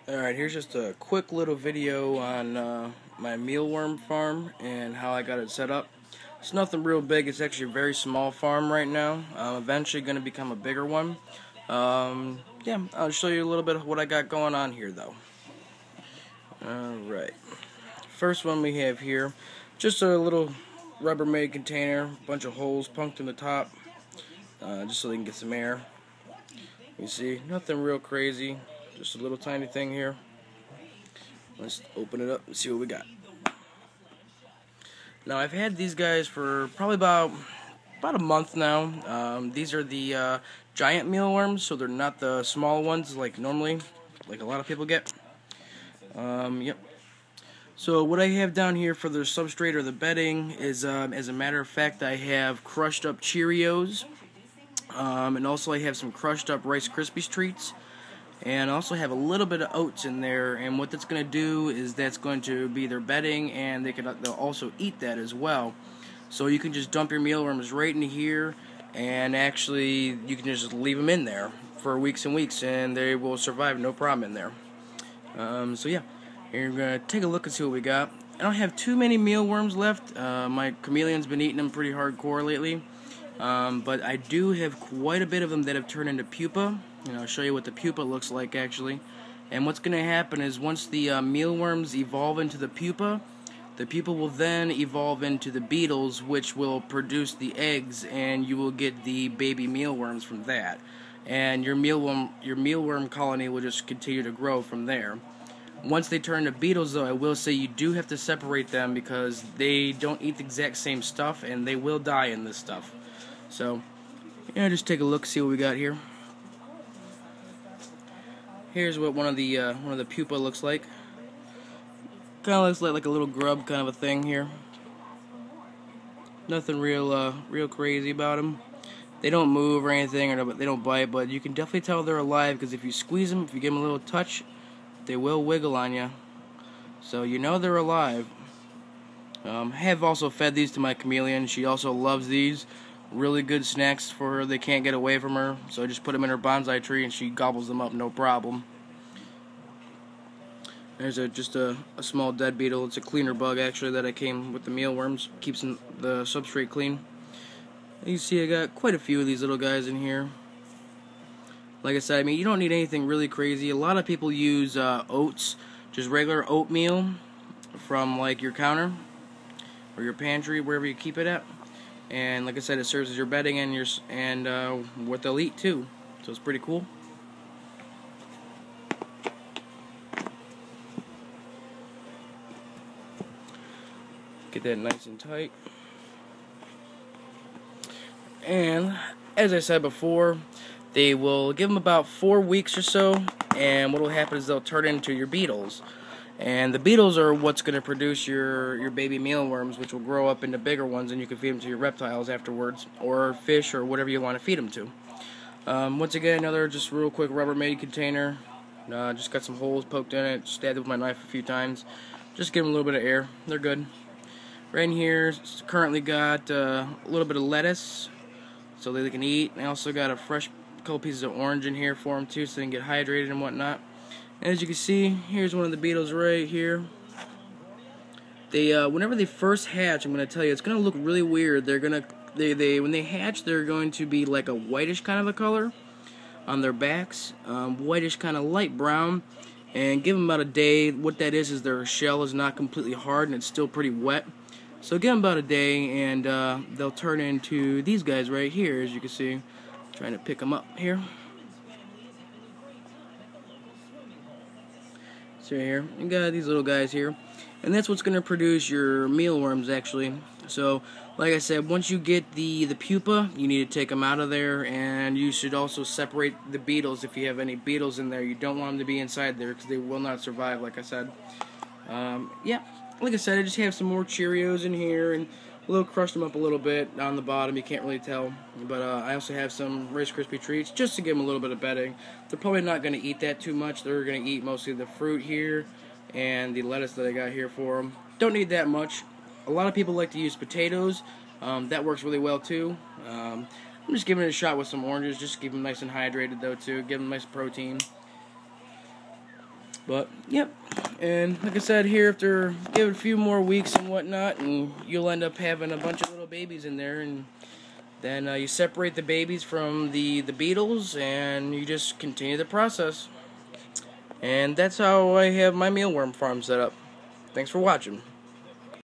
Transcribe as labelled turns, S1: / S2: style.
S1: Alright, here's just a quick little video on my mealworm farm and how I got it set up. It's nothing real big, it's actually a very small farm right now. Eventually going to become a bigger one. Yeah, I'll show you a little bit of what I got going on here though. Alright, first one we have here, just a little Rubbermaid container, bunch of holes punked in the top, just so they can get some air. You see, nothing real crazy. Just a little tiny thing here. Let's open it up and see what we got. Now I've had these guys for probably about a month now. These are the giant mealworms, so they're not the small ones like normally, like a lot of people get. Yep. So what I have down here for the substrate or the bedding is, as a matter of fact, I have crushed up Cheerios, and also I have some crushed up Rice Krispies treats. And I also have a little bit of oats in there, and what that's going to do is that's going to be their bedding, and they'll also eat that as well. So you can just dump your mealworms right in here, and actually you can just leave them in there for weeks and weeks, and they will survive no problem in there. So yeah, here we're going to take a look and see what we got. I don't have too many mealworms left. My chameleon's been eating them pretty hardcore lately. But I do have quite a bit of them that have turned into pupa. I'll show you what the pupa looks like actually. And what's going to happen is once the mealworms evolve into the pupa will then evolve into the beetles, which will produce the eggs, and you will get the baby mealworms from that. And your mealworm colony will just continue to grow from there. Once they turn to beetles, though, I will say you do have to separate them because they don't eat the exact same stuff, and they will die in this stuff. So, yeah, just take a look, see what we got here. Here's what one of the pupa looks like. Kind of looks like a little grub kind of a thing here. Nothing real crazy about them. They don't move or anything, or they don't bite, but you can definitely tell they're alive because if you squeeze them, if you give them a little touch, they will wiggle on you. So you know they're alive. I have also fed these to my chameleon. She also loves these. Really good snacks for her. They can't get away from her, so I just put them in her bonsai tree and she gobbles them up no problem. There's just a small dead beetle. It's a cleaner bug actually that I came with the mealworms. Keeps the substrate clean. You can see I got quite a few of these little guys in here. Like I said, I mean, you don't need anything really crazy. A lot of people use oats, just regular oatmeal from like your counter or your pantry, wherever you keep it at. And like I said, it serves as your bedding and what they'll eat too. So it's pretty cool. Get that nice and tight. And as I said before, they will give them about 4 weeks or so, and what will happen is they'll turn into your beetles. And the beetles are what's going to produce your baby mealworms, which will grow up into bigger ones, and you can feed them to your reptiles afterwards, or fish, or whatever you want to feed them to. Once again, another just real quick Rubbermaid container. Just got some holes poked in it, stabbed it with my knife a few times. Just give them a little bit of air. They're good. Right in here, currently got a little bit of lettuce, so they can eat. I also got a fresh couple pieces of orange in here for them too, so they can get hydrated and whatnot. And as you can see, here's one of the beetles right here. They whenever they first hatch, I'm gonna tell you, it's gonna look really weird. When they hatch, they're going to be like a whitish kind of a color on their backs, whitish kind of light brown. And give them about a day. What that is their shell is not completely hard and it's still pretty wet. So give them about a day, and they'll turn into these guys right here, as you can see. Trying to pick them up here. So here, you got these little guys here, and that's what's going to produce your mealworms actually. So, like I said, once you get the pupa, you need to take them out of there, and you should also separate the beetles if you have any beetles in there. You don't want them to be inside there because they will not survive, like I said. Yeah, like I said, I just have some more Cheerios in here, and crushed them up a little bit on the bottom. You can't really tell, but I also have some Rice Krispie treats just to give them a little bit of bedding. They're probably not going to eat that too much. They're going to eat mostly the fruit here and the lettuce that I got here for them. Don't need that much. A lot of people like to use potatoes. That works really well too. I'm just giving it a shot with some oranges, just to keep them nice and hydrated though too. Give them nice protein. But yep, and like I said, here after give it a few more weeks and whatnot, and you'll end up having a bunch of little babies in there, and then you separate the babies from the beetles, and you just continue the process. And that's how I have my mealworm farm set up. Thanks for watching.